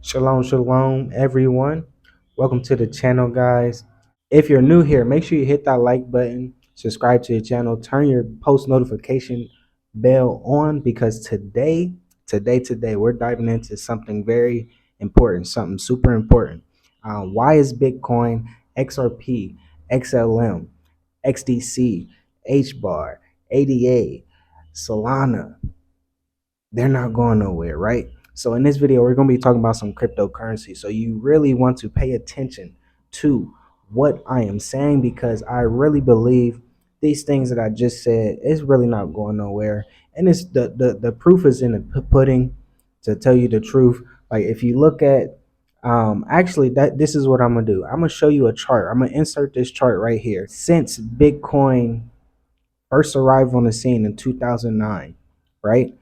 Shalom, shalom, everyone. Welcome to the channel, guys. If you're new here, make sure you hit that like button, subscribe to the channel, turn your post notification bell on because today, we're diving into something very important, something super important. Why is Bitcoin, XRP, XLM, XDC, HBAR, ADA, Solana? They're not going nowhere, right? So in this video, we're going to be talking about some cryptocurrency. So you really want to pay attention to what I am saying because I really believe these things that I just said is really not going nowhere. And it's the proof is in the pudding, to tell you the truth. Like if you look at actually that this is what I'm gonna do. I'm gonna show you a chart. I'm gonna insert this chart right here. Since Bitcoin first arrived on the scene in 2009, right?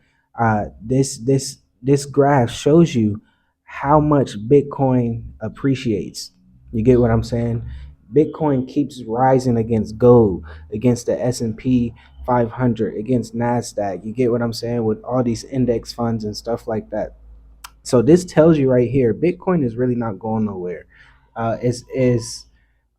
This graph shows you how much Bitcoin appreciates. You get what I'm saying? Bitcoin keeps rising against gold, against the S&P 500, against Nasdaq. You get what I'm saying, with all these index funds and stuff like that. So this tells you right here, Bitcoin is really not going nowhere. Is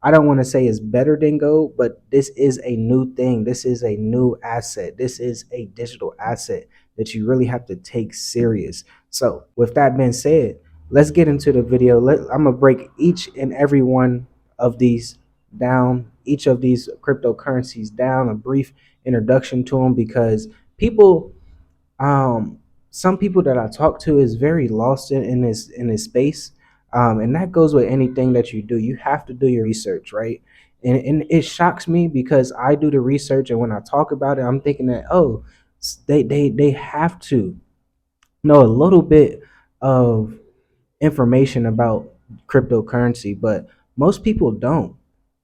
I don't want to say it's better than gold, but this is a new thing. This is a new asset. This is a digital asset that you really have to take serious. So with that being said, let's get into the video. I'm gonna break each and every one of these down, each of these cryptocurrencies down, a brief introduction to them because people some people that I talk to is very lost in this space. And that goes with anything that you do. You have to do your research, right? And it shocks me because I do the research, and when I talk about it, I'm thinking that they have to know a little bit of information about cryptocurrency, but most people don't.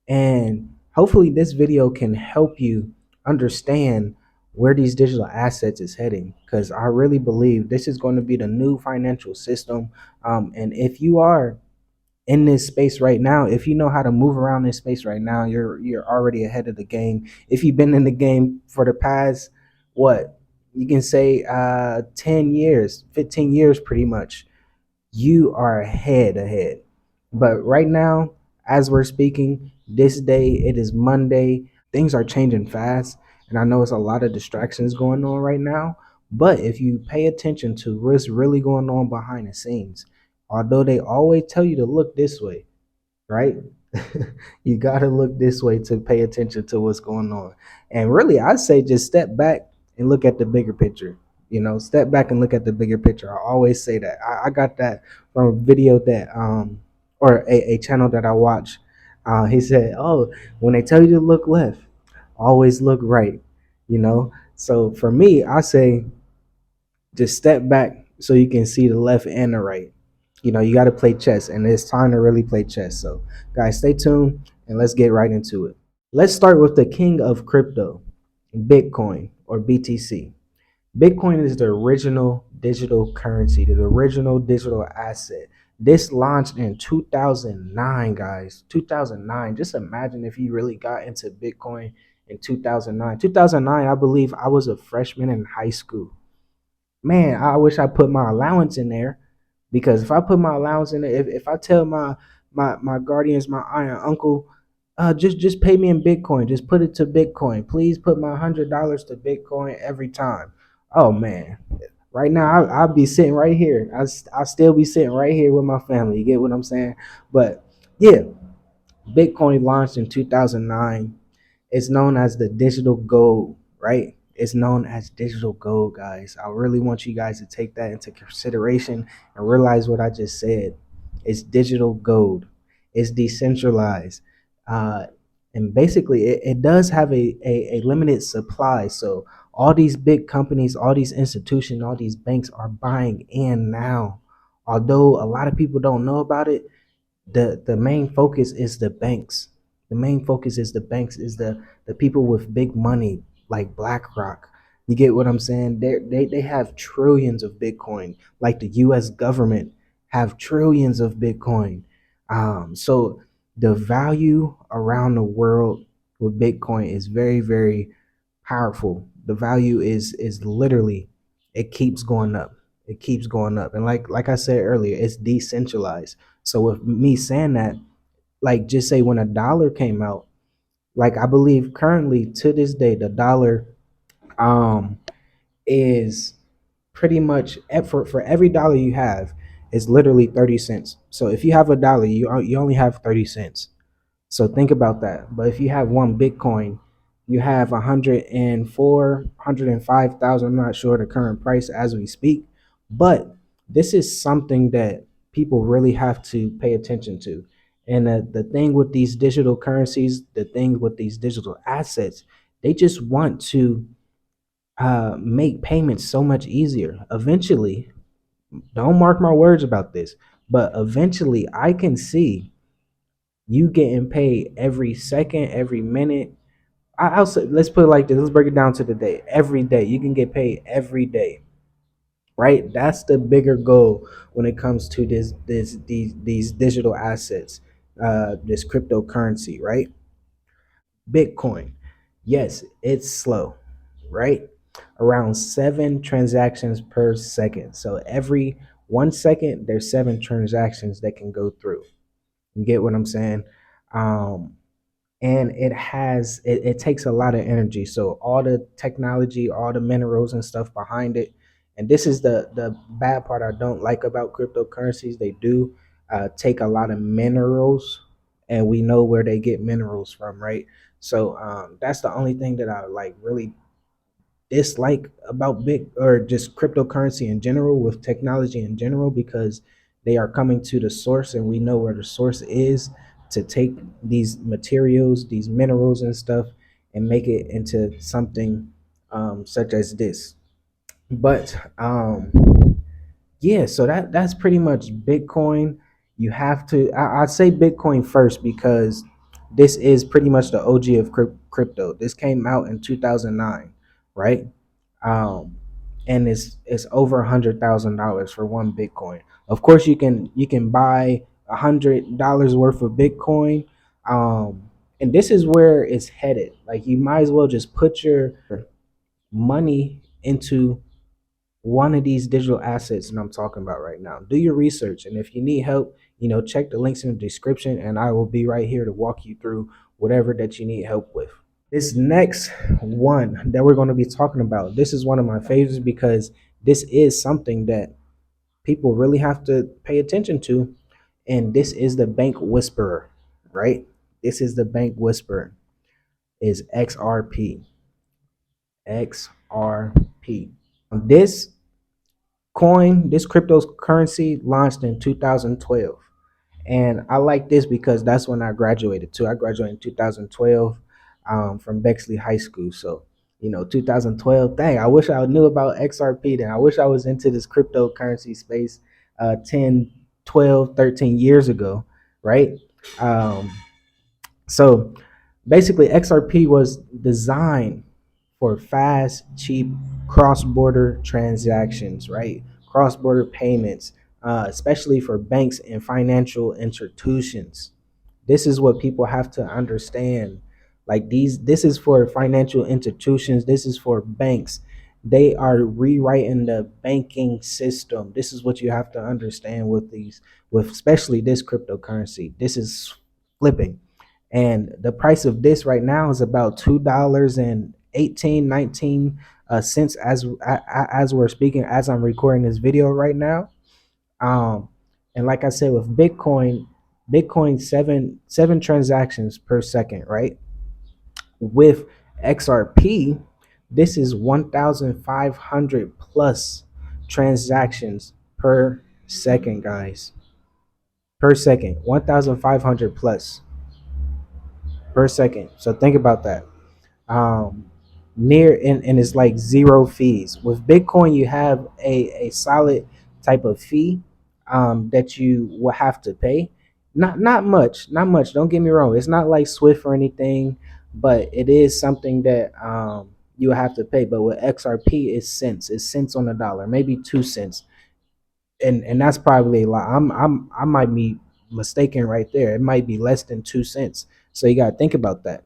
And hopefully this video can help you understand where these digital assets is heading, because I really believe this is going to be the new financial system. And if you are in this space right now, if you know how to move around this space right now, you're already ahead of the game. If you've been in the game for the past, what you can say, 10 years, 15 years, pretty much, you are ahead. But right now, as we're speaking, this day, it is Monday. Things are changing fast, and I know it's a lot of distractions going on right now. But if you pay attention to what's really going on behind the scenes, although they always tell you to look this way, right? You got to look this way to pay attention to what's going on. And really, I'd say just step back and look at the bigger picture. Step back and look at the bigger picture. I always say that. I got that from a video that or a channel that I watch. He said, "Oh, when they tell you to look left, always look right." So for me, I say just step back so you can see the left and the right. You got to play chess, and it's time to really play chess. So, guys, stay tuned and let's get right into it. Let's start with the king of crypto, Bitcoin or BTC. Bitcoin is the original digital currency, the original digital asset. This launched in 2009, guys. 2009. Just imagine if you really got into Bitcoin in 2009. 2009, I believe I was a freshman in high school. Man, I wish I put my allowance in there, because if I put my allowance in there, if I tell my guardians, my aunt and uncle, just pay me in Bitcoin, just put it to Bitcoin, please put my $100 to Bitcoin every time. Oh man, right now I'll be sitting right here. I still be sitting right here with my family. You get what I'm saying? But yeah, Bitcoin launched in 2009. It's known as the digital gold, right? It's known as digital gold, guys. I really want you guys to take that into consideration and realize what I just said. It's digital gold. It's decentralized. Uh, and basically, it does have a limited supply. So all these big companies, all these institutions, all these banks are buying in now. Although a lot of people don't know about it, the main focus is the banks. The main focus is the banks, is the people with big money like BlackRock. You get what I'm saying? They have trillions of Bitcoin, like the US government have trillions of Bitcoin. So the value around the world with Bitcoin is very, very powerful. The value is literally, it keeps going up. it keeps going up. And like I said earlier, it's decentralized. So with me saying that, like just say when a dollar came out, like I believe currently to this day the dollar um is pretty much for every dollar you have is literally 30 cents. So if you have a dollar, you only have 30 cents. So think about that. But if you have one Bitcoin, you have 104, 105,000. I'm not sure the current price as we speak, but this is something that people really have to pay attention to. And the thing with these digital currencies, the thing with these digital assets, they just want to make payments so much easier. Eventually, don't mark my words about this, but eventually I can see you getting paid every second, every minute. I'll say, let's put it like this. Let's break it down to the day. Every day, you can get paid every day, right? That's the bigger goal when it comes to these digital assets, this cryptocurrency, right? Bitcoin, yes, it's slow, right? Around 7 transactions per second. So every 1 second, there's 7 transactions that can go through. You get what I'm saying? Um, and it takes a lot of energy. So all the technology, all the minerals and stuff behind it. And this is the bad part I don't like about cryptocurrencies. They do take a lot of minerals, and we know where they get minerals from, right? So that's the only thing that I like really dislike about big or just cryptocurrency in general, with technology in general, because they are coming to the source and we know where the source is, to take these materials, these minerals and stuff, and make it into something such as this. But yeah, so that's pretty much Bitcoin. You have to I'd say Bitcoin first, because this is pretty much the OG of crypto. This came out in 2009, right? um, and it's over $100,000 for one Bitcoin. Of course, you can buy $100 worth of Bitcoin, and this is where it's headed. Like you might as well just put your money into one of these digital assets that I'm talking about right now. Do your research, and if you need help, check the links in the description, and I will be right here to walk you through whatever that you need help with. This next one that we're going to be talking about, this is one of my favorites because this is something that people really have to pay attention to. And this is the bank whisperer, right? This is the bank whisperer, is XRP. XRP. This this cryptocurrency launched in 2012. And I like this because that's when I graduated too. I graduated in 2012 from Bexley High School. So, 2012, dang, I wish I knew about XRP then. I wish I was into this cryptocurrency space 10, 12, 13 years ago, right? Um, so basically, XRP was designed for fast, cheap cross-border transactions, right? Cross-border payments, especially for banks and financial institutions. This is what people have to understand. Like this is for financial institutions. This is for banks. They are rewriting the banking system. This is what you have to understand with especially this cryptocurrency. This is flipping. And the price of this right now is about $2.18, 19 cents as we're speaking, as I'm recording this video right now. Um, and like I said, with Bitcoin seven transactions per second, right? With XRP, this is 1,500 plus transactions per second, guys. Per second, 1,500 plus per second. So think about that. um Near, and it's like zero fees. With Bitcoin you have a solid type of fee that you will have to pay. Not much, don't get me wrong, it's not like Swift or anything, but it is something that you have to pay. But with XRP, it's cents on the dollar, maybe 2 cents, and that's probably a lot. I might be mistaken right there. It might be less than 2 cents. So you got to think about that.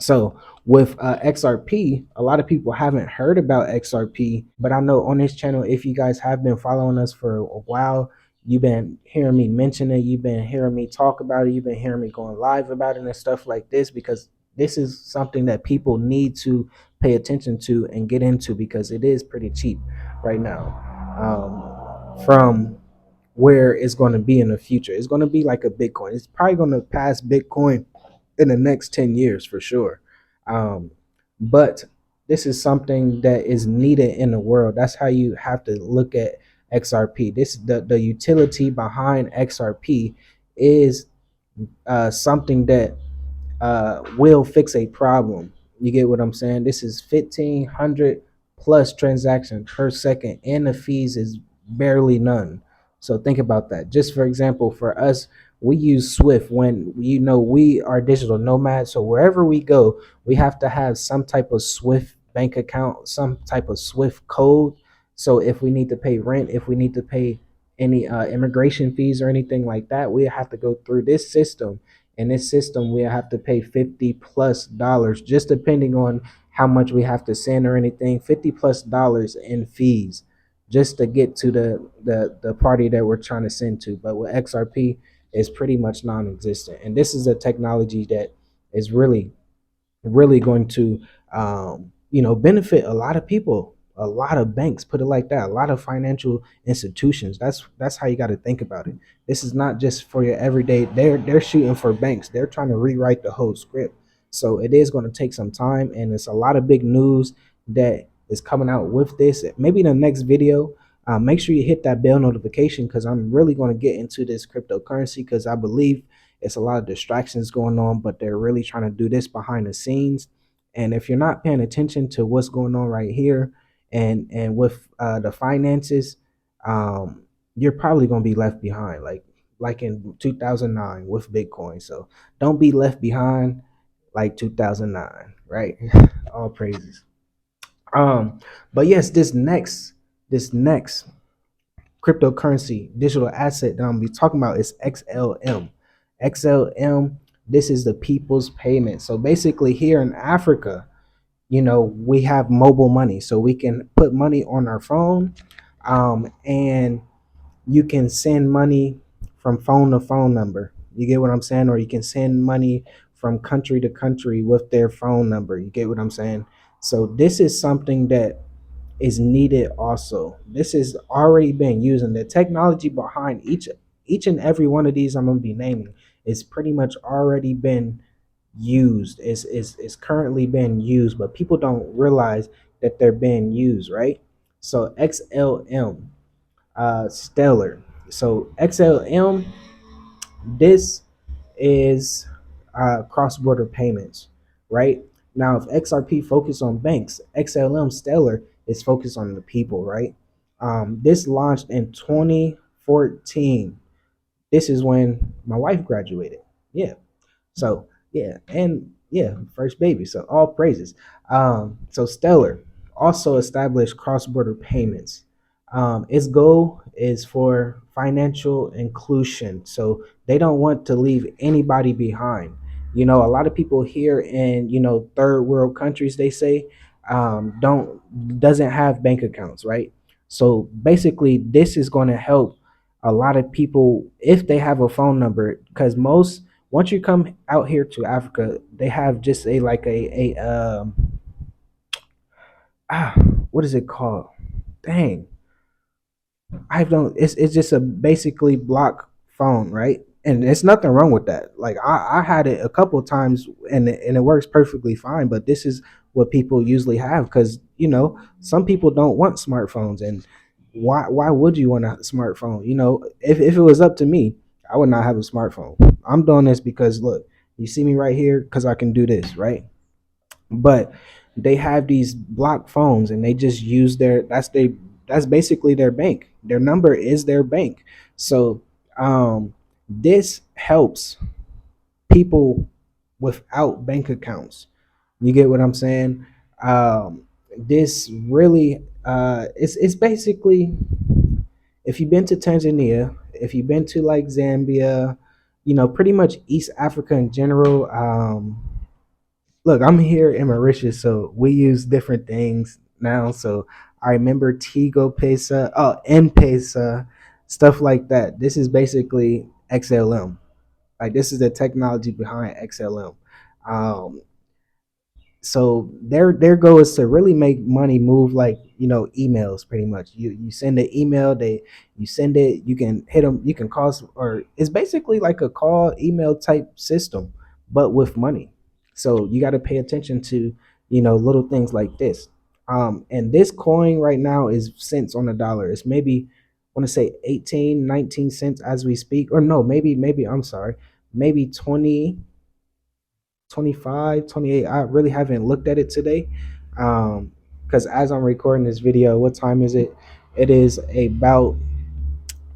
So with XRP, a lot of people haven't heard about XRP, but I know on this channel, if you guys have been following us for a while, you've been hearing me mention it, you've been hearing me talk about it, you've been hearing me going live about it and stuff like this, because this is something that people need to pay attention to and get into, because it is pretty cheap right now. From where it's going to be in the future, it's going to be like a Bitcoin. It's probably going to pass Bitcoin in the next 10 years for sure. Um, but this is something that is needed in the world. That's how you have to look at XRP. This the utility behind XRP is something that will fix a problem. You get what I'm saying? This is 1,500 plus transactions per second, and the fees is barely none. So think about that. Just for example, for us, we use Swift when we are digital nomads. So wherever we go, we have to have some type of Swift bank account, some type of Swift code. So if we need to pay rent, if we need to pay any immigration fees or anything like that, we have to go through this system. In this system, we have to pay $50+ just depending on how much we have to send or anything. $50+ in fees just to get to the party that we're trying to send to. But with XRP, it's pretty much non-existent. And this is a technology that is really going to benefit a lot of people, a lot of banks, put it like that, a lot of financial institutions. That's how you got to think about it. This is not just for your everyday. They're shooting for banks. They're trying to rewrite the whole script. So it is going to take some time, and it's a lot of big news that is coming out with this. Maybe in the next video, make sure you hit that bell notification, because I'm really going to get into this cryptocurrency, because I believe it's a lot of distractions going on, but they're really trying to do this behind the scenes. And if you're not paying attention to what's going on right here and with the finances, you're probably going to be left behind, like in 2009 with Bitcoin. So don't be left behind like 2009, right? All praises. But yes, this next cryptocurrency digital asset that I'm gonna be talking about is XLM. XLM, this is the people's payment. So basically here in Africa, we have mobile money. So we can put money on our phone, and you can send money from phone to phone number. You get what I'm saying? Or you can send money from country to country with their phone number. You get what I'm saying? So this is something that is needed also. This is already being used, and the technology behind each and every one of these I'm going to be naming is pretty much already been used. Is currently being used, but people don't realize that they're being used, right? So XLM, Stellar. So XLM, this is cross-border payments, right? Now, if XRP focused on banks, XLM Stellar is focused on the people, right? This launched in 2014. This is when my wife graduated. Yeah. So yeah, and yeah, first baby. So all praises. So Stellar also established cross-border payments. Its goal is for financial inclusion. So they don't want to leave anybody behind. A lot of people here in third world countries, they say, don't doesn't have bank accounts, right? So basically, this is going to help a lot of people if they have a phone number, because most once you come out here to Africa, they have just a like ah what is it called? Dang, I don't. It's just a basically block phone, right? And there's nothing wrong with that. Like I had it a couple of times, and it works perfectly fine. But this is what people usually have, because some people don't want smartphones, and why would you want a smartphone? If it was up to me, I would not have a smartphone. I'm doing this because look, you see me right here because I can do this, right? But they have these block phones, and they just use that's basically their bank. Their number is their bank. So this helps people without bank accounts. You get what I'm saying? This really it's basically, if you've been to Tanzania, if you've been to like Zambia, pretty much East Africa in general, Look, I'm here in Mauritius, so we use different things now. So I remember Tigo Pesa, oh, M-Pesa, stuff like that. This is basically XLM. Like this is the technology behind XLM. Um, so their goal is to really make money move like emails pretty much. You send an email, you send it, you can hit them, you can call, or it's basically like a call email type system but with money. So you got to pay attention to little things like this. And this coin right now is cents on the dollar. It's maybe, I want to say 18, 19 cents as we speak, or no, maybe I'm sorry, maybe 20, 25, 28. I really haven't looked at it today. Because as I'm recording this video, what time is it? It is about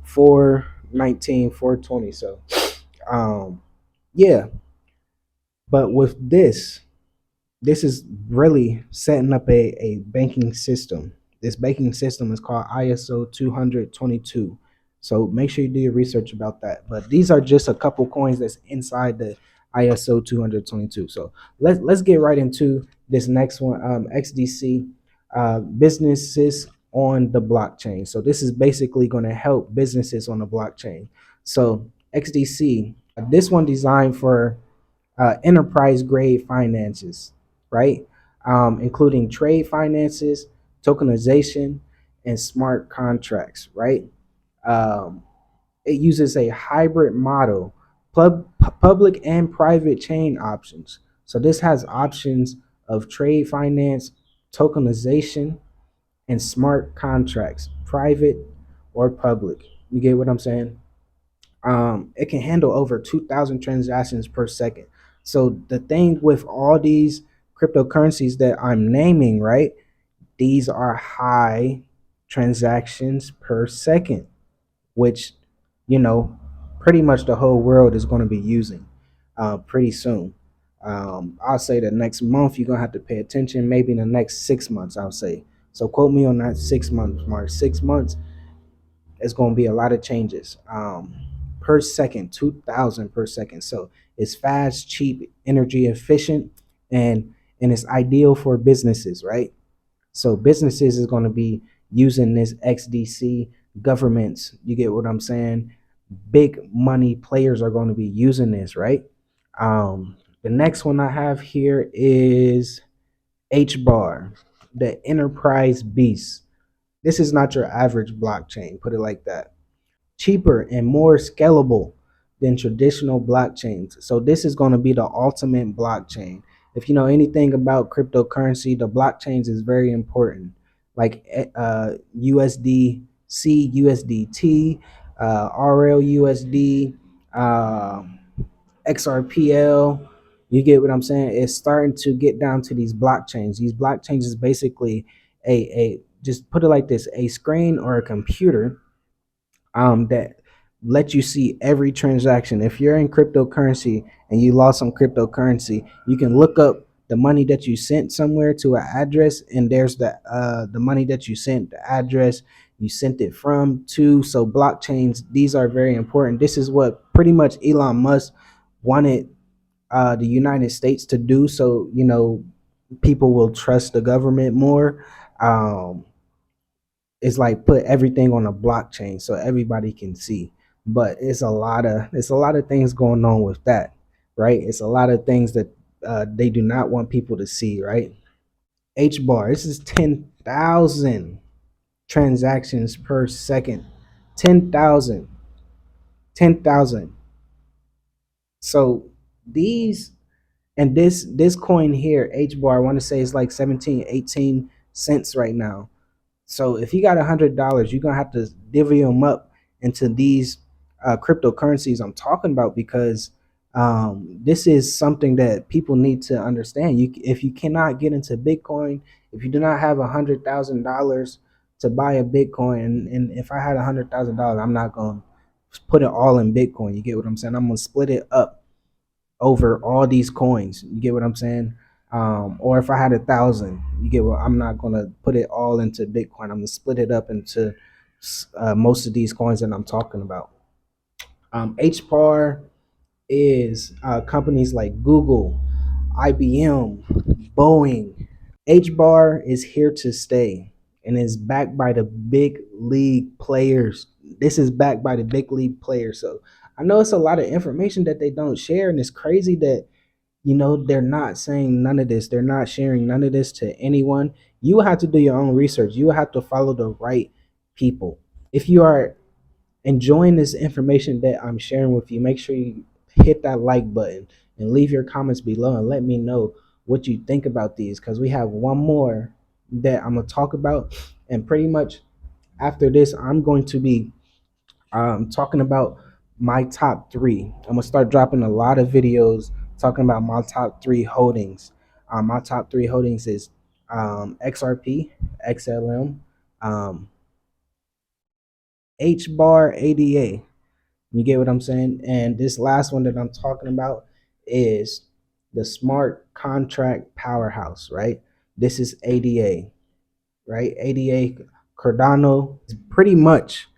4:19, 4:20. So, um, yeah. But with this is really setting up a banking system. This banking system is called ISO 222. So make sure you do your research about that. But these are just a couple coins that's inside the ISO 222. So let's get right into this next one. XDC, businesses on the blockchain. So this is basically going to help businesses on the blockchain. So XDC, this one designed for enterprise grade finances, right? Including trade finances, tokenization, and smart contracts, right? Um, it uses a hybrid model, public and private chain options. So this has options of trade finance, tokenization, and smart contracts, private or public. You get what I'm saying? It can handle over 2,000 transactions per second. So the thing with all these cryptocurrencies that I'm naming, right? These are high transactions per second, which you know pretty much the whole world is going to be using pretty soon. I'll say the next month you're gonna have to pay attention. Maybe in the next 6 months, I'll say. So quote me on that 6 months mark. 6 months, it's going to be a lot of changes per second, 2,000 per second. So it's fast, cheap, energy efficient, and it's ideal for businesses, right? So businesses is going to be using this XDC. Governments, you get what I'm saying? Big money players are going to be using this, right? The next one I have here is HBAR, the Enterprise Beast. This is not your average blockchain, put it like that. Cheaper and more scalable than traditional blockchains. So this is going to be the ultimate blockchain. If you know anything about cryptocurrency, the blockchains is very important. Like USDC, USDT, RLUSD, uh, XRPL. You get what I'm saying? It's starting to get down to these blockchains. These blockchains is basically a just put it like this, a screen or a computer that let you see every transaction. If you're in cryptocurrency and you lost some cryptocurrency, you can look up the money that you sent somewhere to an address, and there's the money that you sent, the address you sent it from to. So blockchains, these are very important. This is what pretty much Elon Musk wanted the United States to do, so people will trust the government more. It's like put everything on a blockchain so everybody can see. But it's a lot of things going on with that, right? It's a lot of things that they do not want people to see, right? HBAR, this is 10,000 transactions per second. 10,000. 10,000. So these and this coin here, HBAR, I want to say it's like 17, 18 cents right now. So if you got $100, you're gonna have to divvy them up into these cryptocurrencies I'm talking about, because this is something that people need to understand. If you cannot get into Bitcoin, if you do not have $100,000 to buy a Bitcoin, and if I had $100,000, I'm not gonna put it all in Bitcoin. You get what I'm saying? I'm gonna split it up over all these coins. You get what I'm saying? Or if I had 1,000, you get what I'm not gonna put it all into Bitcoin. I'm gonna split it up into most of these coins that I'm talking about. HBAR is companies like Google, IBM, Boeing. HBAR is here to stay and is backed by the big league players. This is backed by the big league players. So I know it's a lot of information that they don't share, and it's crazy that they're not saying none of this. They're not sharing none of this to anyone. You have to do your own research. You have to follow the right people. If you are enjoying this information that I'm sharing with you, make sure you hit that like button and leave your comments below and let me know what you think about these, because we have one more that I'm going to talk about. And pretty much after this, I'm going to be talking about my top three. I'm going to start dropping a lot of videos talking about my top three holdings. My top three holdings is XRP, XLM, um, HBAR, ADA. You get what I'm saying? And this last one that I'm talking about is the smart contract powerhouse, right? This is ADA, right? ADA Cardano is pretty much,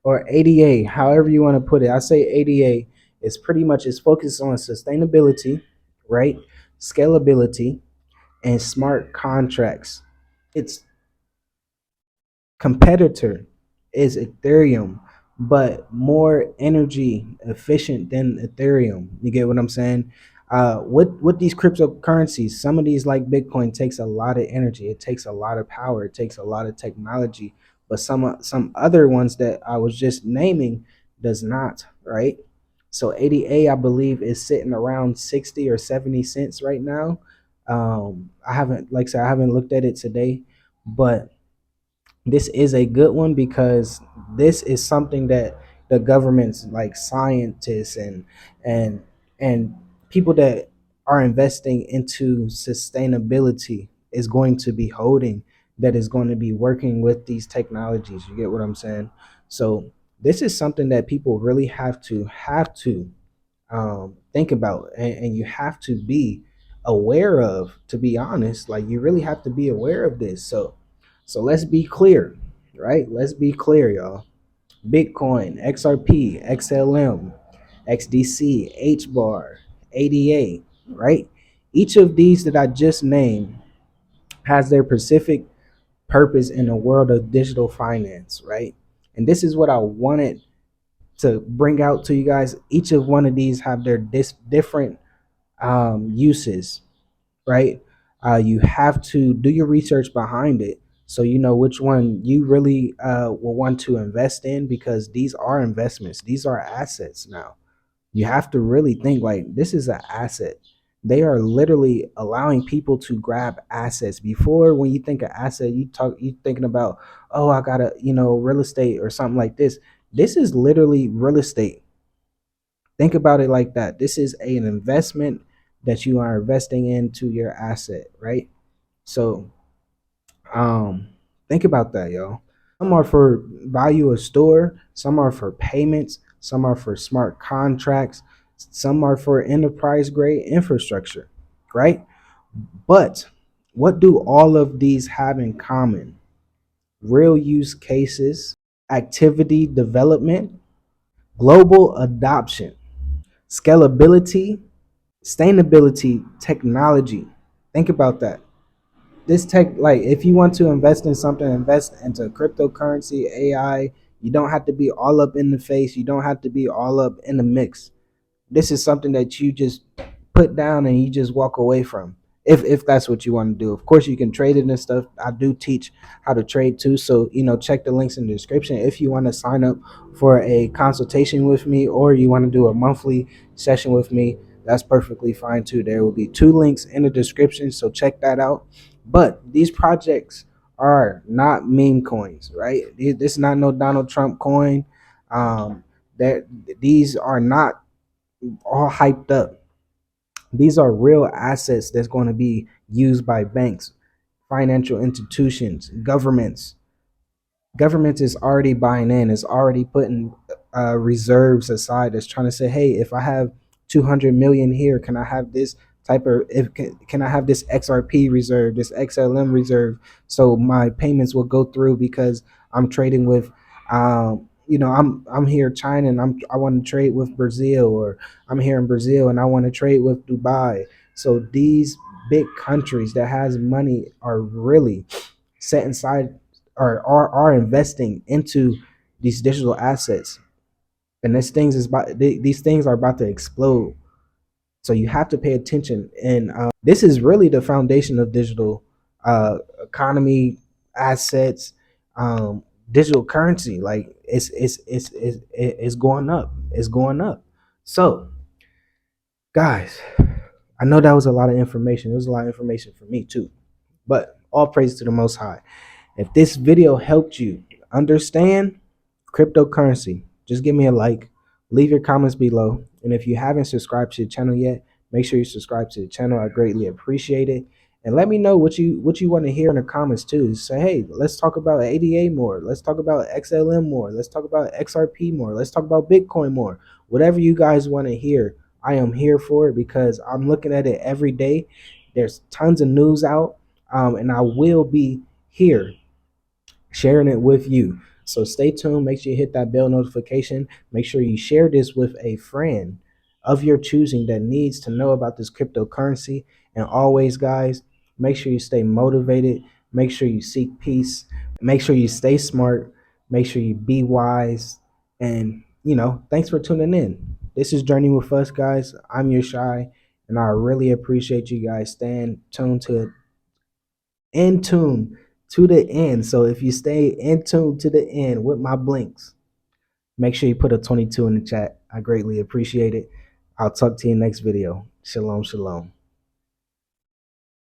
or ADA, however you want to put it. I say ADA is pretty much is focused on sustainability, right? Scalability and smart contracts. Its competitor is Ethereum, but more energy efficient than Ethereum. You get what I'm saying? With these cryptocurrencies, some of these like Bitcoin takes a lot of energy. It takes a lot of power. It takes a lot of technology. But some other ones that I was just naming does not, right? So ADA, I believe, is sitting around 60 or 70 cents right now. I haven't, like I said, I haven't looked at it today, but this is a good one because this is something that the governments, like scientists and and people that are investing into sustainability, is going to be holding, that is going to be working with these technologies. You get what I'm saying? So this is something that people really have to think about, and you have to be aware of, to be honest. Like, you really have to be aware of this. So let's be clear, right? Let's be clear, y'all. Bitcoin, XRP, XLM, XDC, HBAR, ADA, right? Each of these that I just named has their specific purpose in the world of digital finance, right? And this is what I wanted to bring out to you guys. Each of one of these have their different uses, right? You have to do your research behind it so you know which one you really will want to invest in, because these are investments. These are assets now. You have to really think like this is an asset. They are literally allowing people to grab assets. Before, when you think of asset, you thinking about, oh, I gotta, real estate or something like this. This is literally real estate. Think about it like that. This is an investment that you are investing into your asset, right? So, um, think about that, y'all. Some are for value of store, some are for payments, some are for smart contracts, some are for enterprise grade infrastructure, right? But what do all of these have in common? Real use cases, activity development, global adoption, scalability, sustainability, technology. Think about that. This tech, like, if you want to invest in something, invest into cryptocurrency, AI. You don't have to be all up in the face. You don't have to be all up in the mix. This is something that you just put down and you just walk away from, if that's what you want to do. Of course, you can trade it and stuff. I do teach how to trade too, so check the links in the description if you want to sign up for a consultation with me, or you want to do a monthly session with me. That's perfectly fine too. There will be two links in the description, so check that out. But these projects are not meme coins, right? This is not no Donald Trump coin. um that These are not all hyped up. These are real assets that's going to be used by banks, financial institutions, governments. Government is already buying in, is already putting reserves aside. It's trying to say, hey, if I have 200 million here, can I have this type of, if can I have this XRP reserve, this XLM reserve, so my payments will go through, because I'm trading with I'm here China, and I want to trade with Brazil, or I'm here in Brazil and I want to trade with Dubai. So these big countries that has money are really set inside or are investing into these digital assets, and these things are about to explode. So you have to pay attention, and this is really the foundation of digital economy, assets, digital currency. Like it's going up. It's going up. So guys, I know that was a lot of information. It was a lot of information for me too. But all praise to the Most High. If this video helped you understand cryptocurrency, just give me a like, leave your comments below, and if you haven't subscribed to the channel yet, make sure you subscribe to the channel. I greatly appreciate it. And let me know what you want to hear in the comments too. Say, hey, let's talk about ADA more. Let's talk about XLM more. Let's talk about XRP more. Let's talk about Bitcoin more. Whatever you guys want to hear, I am here for it because I'm looking at it every day. There's tons of news out, and I will be here sharing it with you. So stay tuned. Make sure you hit that bell notification. Make sure you share this with a friend of your choosing that needs to know about this cryptocurrency. And always, guys, make sure you stay motivated. Make sure you seek peace. Make sure you stay smart. Make sure you be wise. And, thanks for tuning in. This is Journey with Us, guys. I'm your Shy, and I really appreciate you guys staying tuned to in tune to the end. So if you stay in tune to the end with my blinks, make sure you put a 22 in the chat. I greatly appreciate it. I'll talk to you next video. Shalom, shalom.